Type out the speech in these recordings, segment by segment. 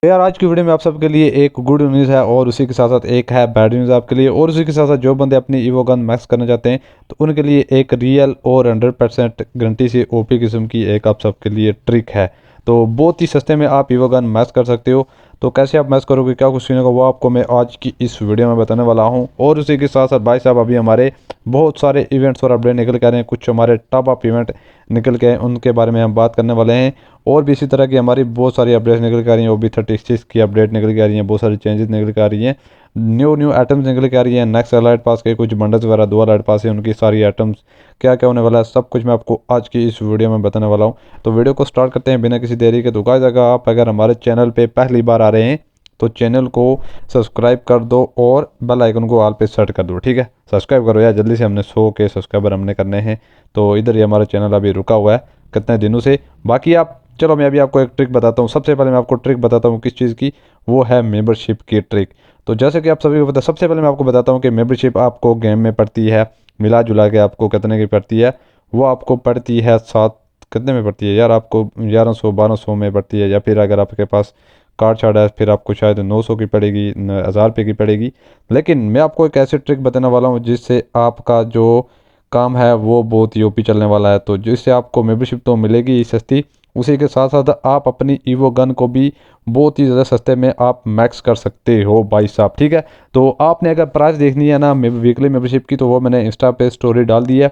तो यार आज की वीडियो में आप सबके लिए एक गुड न्यूज़ है और उसी के साथ साथ एक है बैड न्यूज़ आपके लिए। और उसी के साथ साथ जो बंदे अपनी ईवो गन मैक्स करना चाहते हैं तो उनके लिए एक रियल और 100% गारंटी से ओपी किस्म की एक आप सबके लिए ट्रिक है। तो बहुत ही सस्ते में आप ईवो गन मैक्स कर सकते हो। तो कैसे आप मैच करोगे, क्या कुछ सीन होगा, वो आपको मैं आज की इस वीडियो में बताने वाला हूं। और उसी के साथ साथ भाई साहब अभी हमारे बहुत सारे इवेंट्स और अपडेट निकल के आ रहे हैं, कुछ हमारे टॉप अप इवेंट निकल के उनके बारे में हम बात करने वाले हैं। और भी इसी तरह की हमारी बहुत सारी अपडेट्स निकल के आ रही हैं, वो भी 36 की अपडेट निकल के आ रही हैं, बहुत सारी चेंजेस निकल के आ रही हैं, न्यू न्यू आइटम्स निकल के आ रही हैं, नेक्स्ट एलाइट पास के कुछ बंडल्स वगैरह, 2 एलाइट पास है उनकी सारी आइटम्स, क्या क्या होने वाला है सब कुछ मैं आपको आज की इस वीडियो में बताने वाला हूँ। तो वीडियो को स्टार्ट करते हैं बिना किसी देरी के। तो गाइस अगर आप हमारे चैनल पे पहली बार आ रहे हैं तो चैनल को सब्सक्राइब कर दो और बेल आइकन को ऑल पे सेट कर दो, ठीक है। सब्सक्राइब करो यार जल्दी से, हमने 100 के सब्सक्राइबर हमने करने हैं। तो इधर ही हमारा चैनल अभी रुका हुआ है कितने दिनों से। बाकी आप चलो मैं अभी आपको एक ट्रिक बताता हूँ। सबसे पहले मैं आपको ट्रिक बताता हूँ किस चीज़ की, वो है मेंबरशिप की ट्रिक। तो जैसे कि आप सभी को पता है, सबसे पहले मैं आपको बताता हूँ कि मेंबरशिप आपको गेम में पड़ती है मिला जुला के आपको कितने की पड़ती है। वो आपको पड़ती है 7, कितने में पड़ती है यार, आपको 1100 1200 में पड़ती है। या फिर अगर आपके पास कार्ड शार्ड है फिर आपको शायद 900 की पड़ेगी, 1000 रुपये की पड़ेगी। लेकिन मैं आपको एक ऐसी ट्रिक बताने वाला हूँ जिससे आपका जो काम है वो बहुत ही ओपी चलने वाला है। तो जिससे आपको मेंबरशिप तो मिलेगी ही सस्ती, उसी के साथ साथ आप अपनी ईवो गन को भी बहुत ही ज़्यादा सस्ते में आप मैक्स कर सकते हो भाई साहब, ठीक है। तो आपने अगर प्राइस देखनी है ना वीकली मेंबरशिप की, तो वो मैंने इंस्टा पे स्टोरी डाल दी है,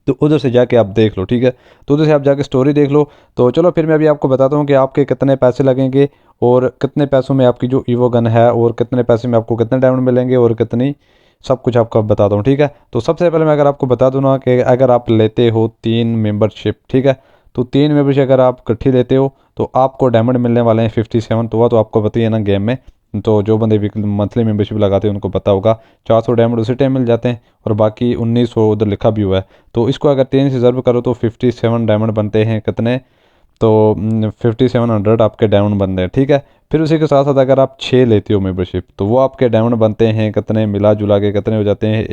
तो उधर से जाके आप देख लो, ठीक है। तो उधर से आप जाके स्टोरी देख लो। तो चलो फिर मैं अभी आपको बताता हूँ कि आपके कितने पैसे लगेंगे और कितने पैसों में आपकी जो ईवो गन है, और कितने पैसे में आपको कितने डायमंड मिलेंगे और कितनी, सब कुछ आपको बताता हूँ, ठीक है। तो सबसे पहले मैं अगर आपको बता दूँ ना कि अगर आप लेते हो 3 मेंबरशिप, ठीक है, तो 3 मेंबरशिप अगर आप इकट्ठी लेते हो तो आपको डायमंड मिलने वाले हैं 57। तो वह तो आपको पता ही है ना गेम में। तो जो बंदे वीकली मंथली मेंबरशिप लगाते हैं उनको पता होगा 400 डायमंड उसी टाइम मिल जाते हैं, और बाकी 1900 उधर लिखा भी हुआ है। तो इसको अगर 3 से ज़रूर करो तो 57 डायमंड बनते हैं कितने, तो 5700 आपके डायमंड बनते हैं, ठीक है। फिर उसी के साथ साथ अगर आप 6 लेते हो मेंबरशिप तो वो आपके डायमंड बनते हैं कितने, मिला जुला के कितने हो जाते हैं,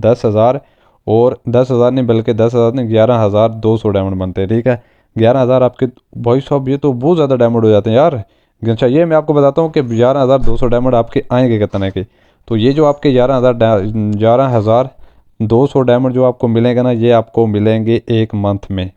10,000। और 10,000 नहीं बल्कि 10,000 नहीं, 11,200 डायमंड बनते हैं, ठीक है। 11,000 आपके, भाई साहब ये तो बहुत ज़्यादा डायमंड हो जाते हैं यार। अच्छा ये मैं आपको बताता हूँ कि 11,200 डायमंड आपके आएंगे कितने के। तो ये जो आपके 11,200 डायमंड जो आपको मिलेगा ना, ये आपको मिलेंगे एक मंथ में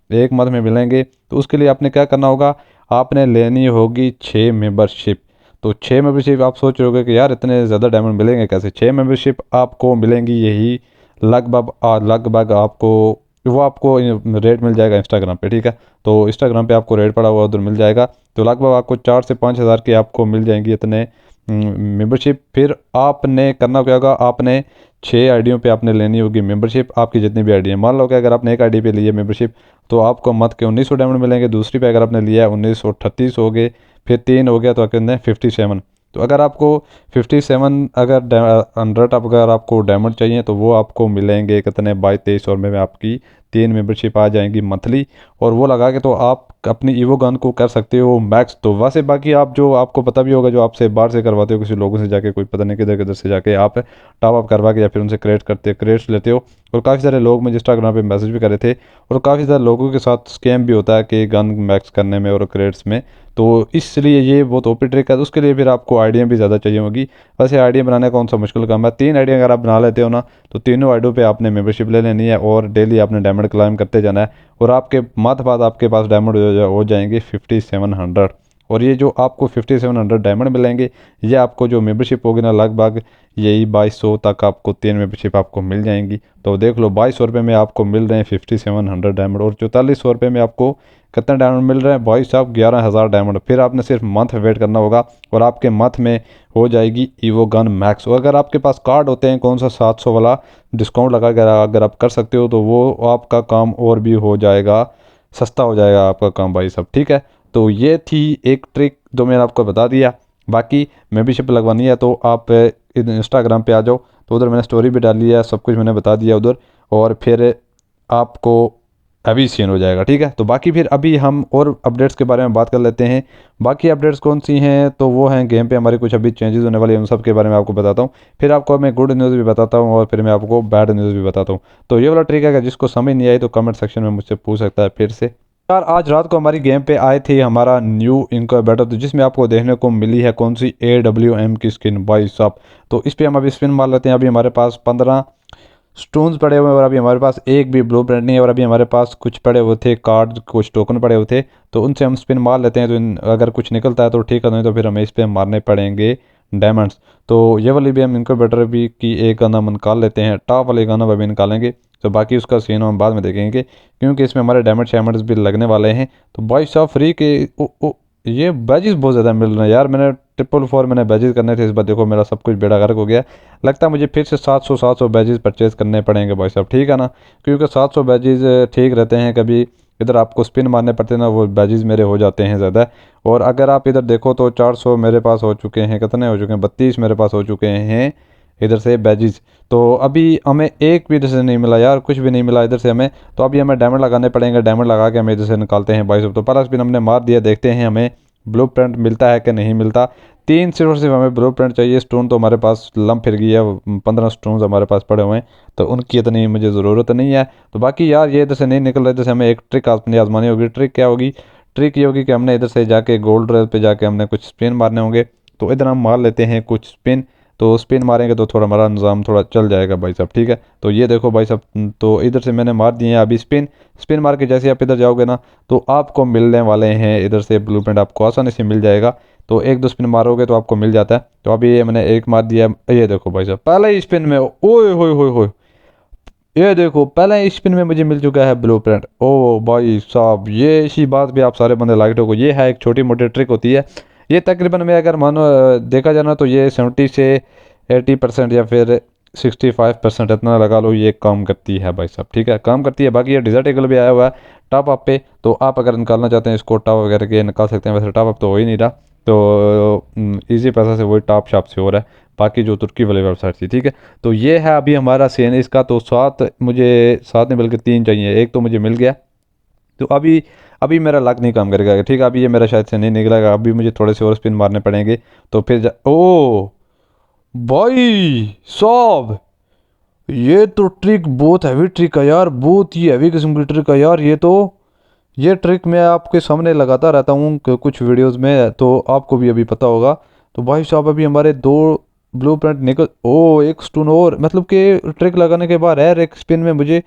मिलेंगे। तो उसके लिए आपने क्या करना होगा, आपने लेनी होगी 6 मेंबरशिप। तो 6 मेंबरशिप आप सोच रहे होगे कि यार इतने ज़्यादा डायमंड मिलेंगे कैसे। 6 मेंबरशिप आपको मिलेंगी यही लगभग लगभग आपको, वो आपको रेट मिल जाएगा इंस्टाग्राम पे, ठीक है। तो इंस्टाग्राम पे आपको रेट पड़ा हुआ उधर मिल जाएगा। तो लगभग आपको 4 से 5 हज़ार की आपको मिल जाएंगी इतने मेंबरशिप। फिर आपने करना क्या होगा, आपने 6 आईडियों पे आपने लेनी होगी मेंबरशिप, आपकी जितनी भी आईडी है। मान लो कि अगर आपने एक आईडी पे ली है मेंबरशिप तो आपको मंथ के 1900 डायमंड मिलेंगे। दूसरी पे अगर आपने लिया है 1938 हो गए, फिर 3 हो गया तो कितने 57। तो अगर आपको 57 अगर 100 अगर आपको डायमंड चाहिए तो वो आपको मिलेंगे कितने, 22-23 में आपकी 3 मेंबरशिप आ जाएंगी मंथली। और वो लगा के तो आप अपनी ईवो गन को कर सकते हो मैक्स। तो वैसे बाकी आप जो आपको पता भी होगा, जो आपसे बाहर से करवाते हो किसी लोगों से जाके, कोई पता नहीं किधर किधर से जाके आप टॉप अप करवा के या फिर उनसे क्रेड्स लेते हो। और काफ़ी सारे लोग मुझे इंस्टाग्राम पे मैसेज भी करे थे, और काफ़ी सारे लोगों के साथ स्कैम भी होता है कि गन मैक्स करने में और क्रेड्स में। तो इसलिए ये बहुत ओपी ट्रिक है। तो उसके लिए फिर आपको आइडिया भी ज़्यादा चाहिए होगी। वैसे आइडिया बनाने कौन सा मुश्किल काम है, 3 आइडिया अगर आप बना लेते हो ना तो तीनों आइडियों पे आपने मेंबरशिप ले लेनी है और डेली आपने डायमंड क्लाइम करते जाना है। और आपके माथ बाद आपके पास डायमंड हो जाएंगे 5700। और ये जो आपको 5700 डायमंड मिलेंगे, ये आपको जो मेंबरशिप होगी ना लगभग यही 2200 तक आपको 3 मेंबरशिप आपको मिल जाएंगी। तो देख लो 2200 में आपको मिल रहे हैं 5700 डायमंड, और 4400 में आपको कितने डायमंड मिल रहे हैं भाई साहब, 11,000 डायमंड। फिर आपने सिर्फ मंथ वेट करना होगा और आपके मंथ में हो जाएगी ईवो गन मैक्स। और अगर आपके पास कार्ड होते हैं कौन सा 700 वाला डिस्काउंट लगा कर अगर आप कर सकते हो तो वो आपका काम और भी हो जाएगा, सस्ता हो जाएगा आपका काम भाई साहब, ठीक है। तो ये थी एक ट्रिक जो मैंने आपको बता दिया। बाकी मेंबरशिप लगवानी है तो आप इंस्टाग्राम पे आ जाओ, तो उधर मैंने स्टोरी भी डाली है, सब कुछ मैंने बता दिया उधर। और फिर आपको अभी सीन हो जाएगा, ठीक है। तो बाकी फिर अभी हम और अपडेट्स के बारे में बात कर लेते हैं। बाकी अपडेट्स कौन सी हैं, तो वो हैं गेम पे हमारी कुछ अभी चेंजेस होने वाली हैं, उन सब के बारे में आपको बताता हूँ। फिर आपको मैं गुड न्यूज़ भी बताता हूँ और फिर मैं आपको बैड न्यूज़ भी बताता हूँ। तो ये वाला ट्रिक है, अगर जिसको समझ नहीं आई तो कमेंट सेक्शन में मुझसे पूछ सकता है फिर से। यार आज रात को हमारी गेम पे आए थे हमारा न्यू इनक्यूबेटर, तो जिसमें आपको देखने को मिली है कौन सी AWM की स्किन भाई साहब। तो इस पे हम अभी स्पिन मार लेते हैं। अभी हमारे पास 15 स्टोन्स पड़े हुए हैं और अभी हमारे पास एक भी ब्लू प्रिंट नहीं है, और अभी हमारे पास कुछ पड़े हुए थे कार्ड, कुछ टोकन पड़े हुए थे, तो उनसे हम स्पिन मार लेते हैं। तो अगर कुछ निकलता है तो ठीक है, नहीं तो फिर हमें इस पे मारने पड़ेंगे डायमंड्स। तो ये वाली भी हम इनक्यूबेटर भी की एक गन हम निकाल लेते हैं, टॉप वाली गन अभी निकालेंगे। तो बाकी उसका सीन हम बाद में देखेंगे, क्योंकि इसमें हमारे डायमंड शैमंड्स भी लगने वाले हैं। तो भाई साहब फ्री के ये बैजेस बहुत ज़्यादा मिल रहे हैं यार। मैंने 444 मैंने बैजेस करने थे, इस बार देखो मेरा सब कुछ बेड़ा गर्क हो गया। लगता है मुझे फिर से 700 बैजेस परचेज़ करने पड़ेंगे भाई साहब, ठीक है ना। क्योंकि 700 बैजेस ठीक रहते हैं। कभी इधर आपको स्पिन मारने पड़ते हैं ना, वो बैजेस मेरे हो जाते हैं ज़्यादा। और अगर आप इधर देखो तो 400 मेरे पास हो चुके हैं, कितने हो चुके हैं, 32 मेरे पास हो चुके हैं इधर से बैजेस। तो अभी हमें एक भी इधर से नहीं मिला यार, कुछ भी नहीं मिला इधर से हमें। तो अभी हमें डायमंड लगाने पड़ेंगे, डायमंड लगा के हम इधर से निकालते हैं भाई साहब। तो पहला स्पिन हमने मार दिया, देखते हैं हमें ब्लू प्रिंट मिलता है कि नहीं मिलता। तीन सिर्फ और सिर्फ हमें ब्लू प्रिंट चाहिए। स्टोन तो हमारे पास लंप फिर गई है, 15 स्टोन्स हमारे पास पड़े हुए हैं, तो उनकी इतनी मुझे ज़रूरत नहीं है। तो बाकी यार ये इधर से नहीं निकल रहा, इधर से हमें एक ट्रिक अपनी आजमानी होगी। ट्रिक क्या होगी? ट्रिक ये होगी कि हमने इधर से जाके गोल्ड रेल पे जाके हमने कुछ स्पिन मारने होंगे। तो इधर हम मार लेते हैं कुछ स्पिन। तो स्पिन मारेंगे तो थोड़ा हमारा निज़ाम थोड़ा चल जाएगा भाई साहब, ठीक है। तो ये देखो भाई साहब, तो इधर से मैंने मार दिए हैं अभी स्पिन। स्पिन मार के जैसे आप इधर जाओगे ना, तो आपको मिलने वाले हैं इधर से ब्लूप्रिंट, आपको आसानी से मिल जाएगा। तो एक दो स्पिन मारोगे तो आपको मिल जाता है। तो अभी ये मैंने एक मार दिया, ये देखो भाई साहब पहले ही स्पिन में, ओए होए होए होए, ये देखो पहले ही स्पिन में मुझे मिल चुका है ब्लूप्रिंट। ओ भाई साहब, ये इसी बात पे आप सारे बंदे लाइक ठोको। ये है एक छोटी मोटी ट्रिक होती है। ये तकरीबन में अगर मानो देखा जाए ना, तो ये 70 से 80% या फिर 65% इतना लगा लो, ये काम करती है भाई साहब, ठीक है, काम करती है। बाकी ये डिजर्ट ईगल भी आया हुआ है टॉप अप पे, तो आप अगर निकालना चाहते हैं इसको टॉप वगैरह के निकाल सकते हैं। वैसे टॉप अप तो हो ही नहीं रहा, तो इजी पैसा से वही टॉप शॉप से हो रहा है। बाकी जो तुर्की वाली वेबसाइट थी, ठीक है। तो ये है अभी हमारा सीन इसका। तो मुझे 7 नहीं बल्कि 3 चाहिए, एक तो मुझे मिल गया। तो अभी अभी मेरा लक नहीं काम करेगा, ठीक है। अभी ये मेरा शायद से नहीं निकलेगा, अभी मुझे थोड़े से और स्पिन मारने पड़ेंगे। तो फिर ओ भाई साहब, ये तो ट्रिक बहुत हैवी ट्रिक है यार, बहुत ही हैवी किस्म की ट्रिक है यार। ये ट्रिक मैं आपके सामने लगाता रहता हूँ कुछ वीडियोस में, तो आपको भी अभी पता होगा। तो भाई साहब अभी हमारे दो ब्लू प्रिंट निकल, ओ एक स्टोन और, मतलब कि ट्रिक लगाने के बाद हर एक स्पिन में मुझे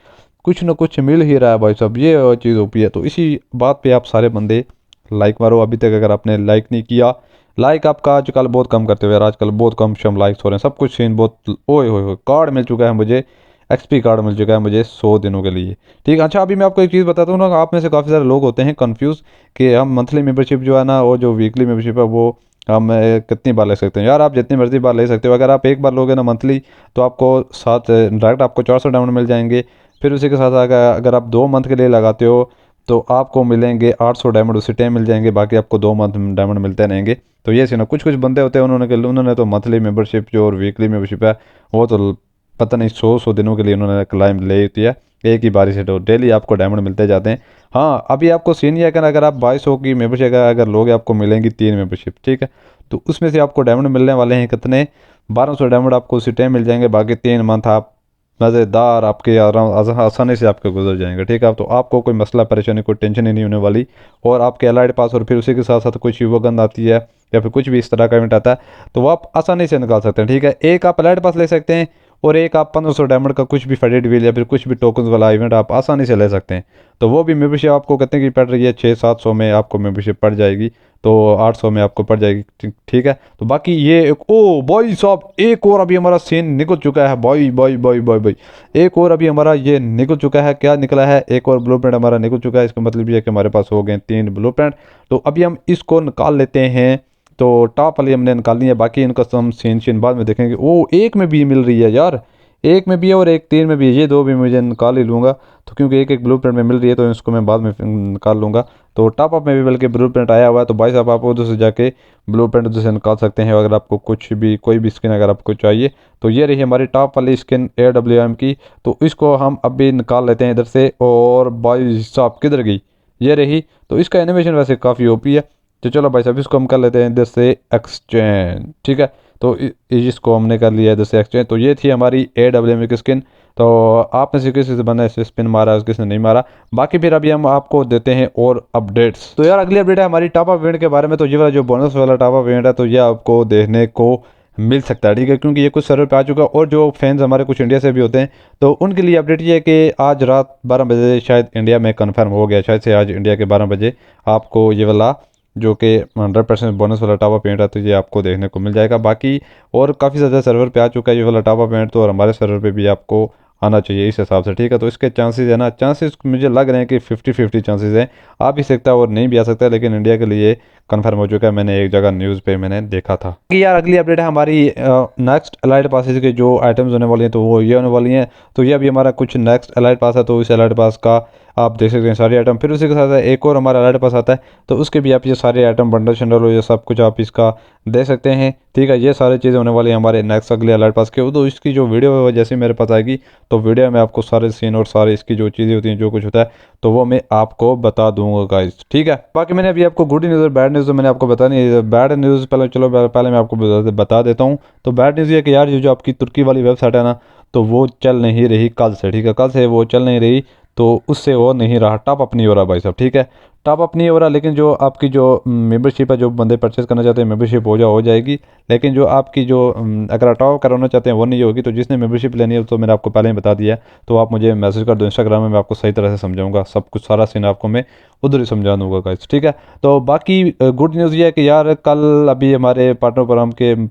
कुछ ना कुछ मिल ही रहा है भाई साहब। ये चीज़ ओपी है। तो इसी बात पे आप सारे बंदे लाइक मारो अभी तक अगर आपने लाइक नहीं किया। लाइक आपका आजकल बहुत कम करते हुए यार, आजकल बहुत कम शम लाइक्स हो रहे हैं, सब कुछ सीन बहुत। ओए होए होए, कार्ड मिल चुका है मुझे, XP कार्ड मिल चुका है मुझे 100 दिनों के लिए, ठीक है। अच्छा अभी मैं आपको एक चीज़ बताता हूँ ना, आप में से काफ़ी सारे लोग होते हैं कंफ्यूज कि हम मंथली मेंबरशिप जो है ना, और जो वीकली मेंबरशिप है वो हम कितनी बार ले सकते हैं। यार आप जितनी मर्जी बार ले सकते हो। अगर आप एक बार लोगे ना मंथली, तो आपको साथ डायरेक्ट आपको 400 डायमंड मिल जाएंगे। फिर उसी के साथ अगर अगर आप 2 मंथ के लिए लगाते हो, तो आपको मिलेंगे 800 डायमंड उसी टाइम मिल जाएंगे। बाकी आपको 2 मंथ डायमंड मिलते रहेंगे। तो ये सीन है। कुछ कुछ बंदे होते हैं उन्होंने तो मंथली मेंबरशिप जो और वीकली मेंबरशिप है, वो तो पता नहीं 100 दिनों के लिए उन्होंने क्लाइम ले होती है। एक ही बारी से तो डेली आपको डायमंड मिलते जाते हैं। हाँ अभी आपको सीन ये है कि अगर आप 2200 की मेंबरशिप अगर लोगे, आपको मिलेंगी 3 मेंबरशिप, ठीक है। तो उसमें से आपको डायमंड मिलने वाले हैं कितने, 1200 डायमंड आपको उसी टाइम मिल जाएंगे। बाकी 3 मंथ आप मज़ेदार आपके आराम आसानी से आपके गुजर जाएंगे, ठीक है। तो आपको कोई मसला परेशानी कोई टेंशन ही नहीं होने वाली। और आपके एलाइड पास और फिर उसी के साथ साथ कुछ युवगंध आती है या फिर कुछ भी इस तरह का इवेंट आता है, तो वो आप आसानी से निकाल सकते हैं, ठीक है। एक आप एलाइड पास ले सकते हैं, और एक आप 1500 डायमंड का कुछ भी फेडेड व्हील या फिर कुछ भी टोकन्स वाला इवेंट आप आसानी से ले सकते हैं। तो वो भी मेंबरशिप आपको कितने की पड़ रही है, 600-700 में आपको मेंबरशिप पड़ जाएगी। तो 800 में आपको पड़ जाएगी, ठीक है। तो बाकी ये ओ भाई साहब, एक और अभी हमारा सीन निकल चुका है भाई भाई भाई भाई भाई। एक और अभी हमारा ये निकल चुका है, क्या निकला है, एक और ब्लूप्रिंट हमारा निकल चुका है। इसका मतलब ये है कि हमारे पास हो गए 3 ब्लूप्रिंट। तो अभी हम इसको निकाल लेते हैं। तो टॉप वाली हमने निकालनी है, बाकी इनका हम सीन बाद में देखेंगे। ओ एक में भी मिल रही है यार, एक में भी है और एक 3 में भी है। ये दो भी मुझे निकाल ही लूँगा, तो क्योंकि एक एक ब्लू प्रिंट में मिल रही है, तो इसको मैं बाद में निकाल लूँगा। तो टॉप अप में भी बल्कि ब्लू प्रिंट आया हुआ है। तो भाई साहब आप उधर से जाके ब्लू प्रिंट उधर से निकाल सकते हैं अगर आपको कुछ भी कोई भी स्किन अगर आपको चाहिए। तो ये रही हमारी टॉप वाली स्किन AWM की। तो इसको हम अभी निकाल लेते हैं इधर से। और भाई साहब किधर गई, ये रही। तो इसका एनिमेशन वैसे काफ़ी OP है। तो चलो भाई साहब इसको हम कर लेते हैं इधर से एक्सचेंज, ठीक है। तो इसको हमने कर लिया है इधर से एक्सचेंज। तो ये थी हमारी AWM की स्किन। तो आपने से किसी से बंदा से स्पिन मारा, किसी ने नहीं मारा। बाकी फिर अभी हम आपको देते हैं और अपडेट्स। तो यार अगली अपडेट है हमारी टॉप अप इवेंट के बारे में। तो ये वाला जो बोनस वाला टॉप अप इवेंट है तो ये आपको देखने को मिल सकता है, ठीक है, क्योंकि ये कुछ सर्वर पे आ चुका है। और जो फैंस हमारे कुछ इंडिया से भी होते हैं तो उनके लिए अपडेट ये है कि आज रात 12 बजे शायद इंडिया में कन्फर्म हो गया, शायद से आज इंडिया के 12 बजे आपको ये वाला जो कि 100% बोनस वाला टॉप अप इवेंट है तो ये आपको देखने को मिल जाएगा। बाकी और काफ़ी ज़्यादा सर्वर पे आ चुका है ये वाला टॉप अप इवेंट, तो और हमारे सर्वर पे भी आपको आना चाहिए इस हिसाब से, ठीक है। तो इसके चांसेस है ना, चांसेस मुझे लग रहे हैं कि 50-50 चांसेस हैं, आ भी सकता है और नहीं भी आ सकता है, लेकिन इंडिया के लिए कंफर्म हो चुका है, मैंने एक जगह न्यूज़ पे मैंने देखा था कि यार अगली अपडेट है हमारी नेक्स्ट एलाइट पासेज के जो आइटम्स होने वाली हैं तो वो ये होने वाली हैं। तो ये अभी हमारा कुछ नेक्स्ट एलाइट पास है, तो इस एलाइट पास का आप देख सकते हैं सारे आइटम। फिर उसी के साथ एक और हमारा एलाइट पास आता है तो उसके भी आप ये सारे आइटम बंडल शंडल हो ये सब कुछ आप इसका दे सकते हैं, ठीक है। ये सारी चीज़ें होने वाली हैं हमारे नेक्स्ट अगले अलर्ट पास के। तो इसकी जो वीडियो है वो जैसे मेरे पास आएगी तो वीडियो में आपको सारे सीन और सारे इसकी जो चीज़ें होती हैं जो कुछ होता है तो वो मैं आपको बता दूंगा गाइस, ठीक है। बाकी मैंने अभी आपको गुड न्यूज़ और बैड न्यूज़ तो मैंने आपको बतानी है। बैड न्यूज़ पहले चलो पहले मैं आपको बता देता हूँ। तो बैड न्यूज़ ये कि यार ये जो आपकी तुर्की वाली वेबसाइट है ना तो वो चल नहीं रही कल से, ठीक है, कल से वो चल नहीं रही। तो उससे वो नहीं रहा, टॉप अप नहीं हो रहा भाई साहब, ठीक है, टॉप अप नहीं हो रहा। लेकिन जो आपकी जो मेंबरशिप है, जो बंदे परचेज करना चाहते हैं मेंबरशिप हो जाएगी। लेकिन जो आपकी जो अगर आप टॉप कराना चाहते हैं वो नहीं होगी। तो जिसने मेंबरशिप लेनी है तो मैंने आपको पहले ही बता दिया है, तो आप मुझे मैसेज कर दो इंस्टाग्राम में, मैं आपको सही तरह से समझाऊंगा सब कुछ, सारा सीन आपको मैं उधर ही समझा दूंगा गाइस, ठीक है। तो बाकी गुड न्यूज़ ये है कि यार कल अभी हमारे पार्टनर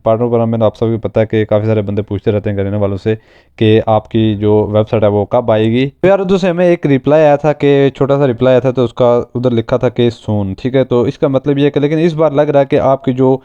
प्रोग्राम में आप सबको पता है कि काफ़ी सारे बंदे पूछते रहते हैं घरेने वालों से कि आपकी जो वेबसाइट है वो कब आएगी। तो यार उधर से हमें एक रिप्लाई आया था कि छोटा सा रिप्लाई आया था, तो उसका उधर लिखा था कि सून, ठीक है। तो इसका मतलब ये है कि लेकिन इस बार लग रहा है कि आपकी जो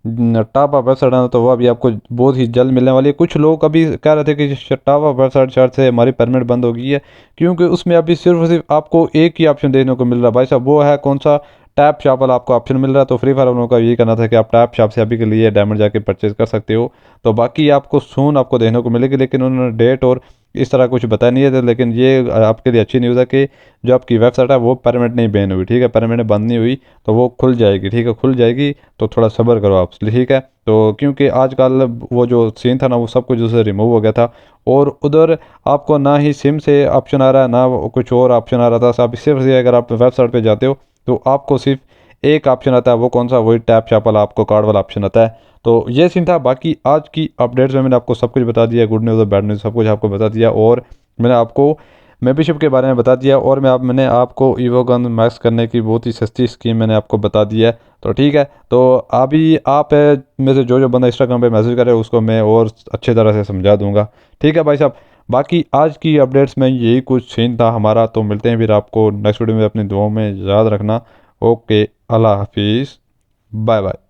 टॉप अप वेबसाइट है तो वह अभी आपको बहुत ही जल्द मिलने वाली है। कुछ लोग अभी कह रहे थे कि टॉप अप वेबसाइट शायद से हमारी परमिट बंद हो गई है, क्योंकि उसमें अभी सिर्फ और सिर्फ आपको एक ही ऑप्शन देखने को मिल रहा है भाई साहब, वो है कौन सा, टैप शॉप वाला आपको ऑप्शन मिल रहा है। तो फ्री फायर वालों का यही कहना था कि आप टैप शॉप से अभी के लिए डायमंड जाके परचेज कर सकते हो। तो बाकी आपको सून आपको देखने को मिलेगी, लेकिन उन्होंने डेट और इस तरह कुछ बताया नहीं है। लेकिन ये आपके लिए अच्छी न्यूज़ है कि जो आपकी वेबसाइट है वो परमानेंट नहीं बैन हुई, ठीक है, परमानेंट बंद नहीं हुई, तो वो खुल जाएगी, ठीक है, खुल जाएगी। तो थोड़ा सब्र करो आप, ठीक है। तो क्योंकि आजकल वो जो सीन था ना वो सब कुछ उससे रिमूव हो गया था, और उधर आपको ना ही सिम से ऑप्शन आ रहा है ना कुछ और ऑप्शन आ रहा था। सब सिर्फ अगर आप वेबसाइट पे जाते हो तो आपको सिर्फ एक ऑप्शन आता है, वो कौन सा, वही टैप शॉप वाला आपको कार्ड वाला ऑप्शन आता है। तो ये सीन था। बाकी आज की अपडेट्स में मैंने आपको सब कुछ बता दिया, गुड न्यूज़ और बैड न्यूज़ सब कुछ आपको बता दिया, और मैंने आपको मेंबरशिप के बारे में बता दिया, और मैंने आपको ईवो गन मैक्स करने की बहुत ही सस्ती स्कीम मैंने आपको बता दी है। तो ठीक है, तो अभी आप में से जो बंदा इंस्टाग्राम पे मैसेज करे उसको मैं और अच्छे तरह से समझा दूंगा, ठीक है भाई साहब। बाकी आज की अपडेट्स में यही कुछ सीन था हमारा। तो मिलते हैं फिर, आपको नेक्स्ट वीडियो में अपनी दुआओं में याद रखना। ओके, अल्लाह हाफिज़, बाय बाय।